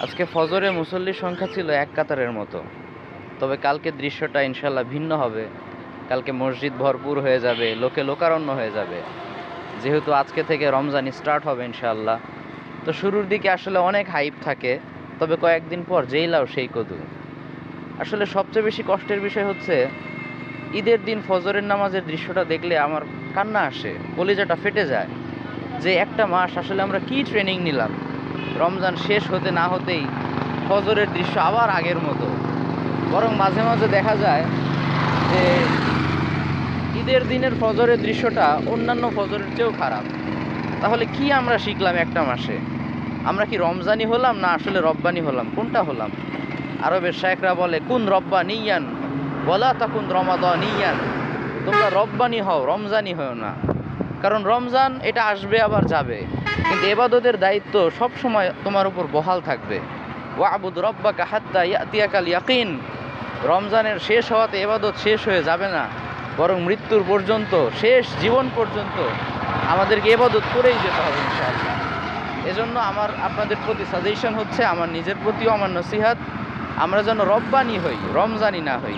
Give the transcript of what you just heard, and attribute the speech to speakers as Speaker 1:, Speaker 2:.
Speaker 1: আজকে ফজরে মুসল্লির সংখ্যা ছিল এক কাতারের মতো। তবে কালকে দৃশ্যটা ইনশাল্লাহ ভিন্ন হবে। কালকে মসজিদ ভরপুর হয়ে যাবে, লোকে লোকারণ্য হয়ে যাবে, যেহেতু আজকে থেকে রমজান স্টার্ট হবে ইনশাআল্লাহ। তো শুরুর দিকে আসলে অনেক হাইপ থাকে, তবে কয়েকদিন পর যেই লাও সেই কদু। আসলে সবচেয়ে বেশি কষ্টের বিষয় হচ্ছে ঈদের দিন ফজরের নামাজের দৃশ্যটা দেখলে আমার কান্না আসে, কলিজাটা ফেটে যায়। যে একটা মাস আসলে আমরা কি ট্রেনিং নিলাম, রমজান শেষ হতে না হতেই ফজরের দৃশ্য আবার আগের মতো। বরং মাঝে মাঝে দেখা যায় যে ঈদের দিনের ফজরের দৃশ্যটা অন্যান্য ফজরের চেয়েও খারাপ। তাহলে কি আমরা শিখলাম একটা মাসে? আমরা কি রমজানি হলাম, না আসলে রব্বানি হলাম? কোনটা হলাম? আরবের শায়েখরা বলে, কুন রব্বানিয়ান ওয়ালা তাকুন রমাদানিয়ান। তোমরা রব্বানি হও, রমজানি হও না। কারণ রমজান এটা আসবে আবার যাবে, কিন্তু এবাদতের দায়িত্ব সব সময় তোমার উপর বহাল থাকবে। ওয়াবুদ রব্বাকা হাত্তা ইয়াতিয়াকাল ইয়াকিন। রমজানের শেষ হওয়াতে এবাদত শেষ হয়ে যাবে না, বরং মৃত্যুর পর্যন্ত, শেষ জীবন পর্যন্ত আমাদেরকে এবাদত করেই যেতে হবে ইনশাআল্লাহ। এজন্য আমার আপনাদের প্রতি সাজেশন হচ্ছে, আমার নিজের প্রতিও আমার নসিহাত, আমরা যেন রব্বানি হই, রমজানি না হই।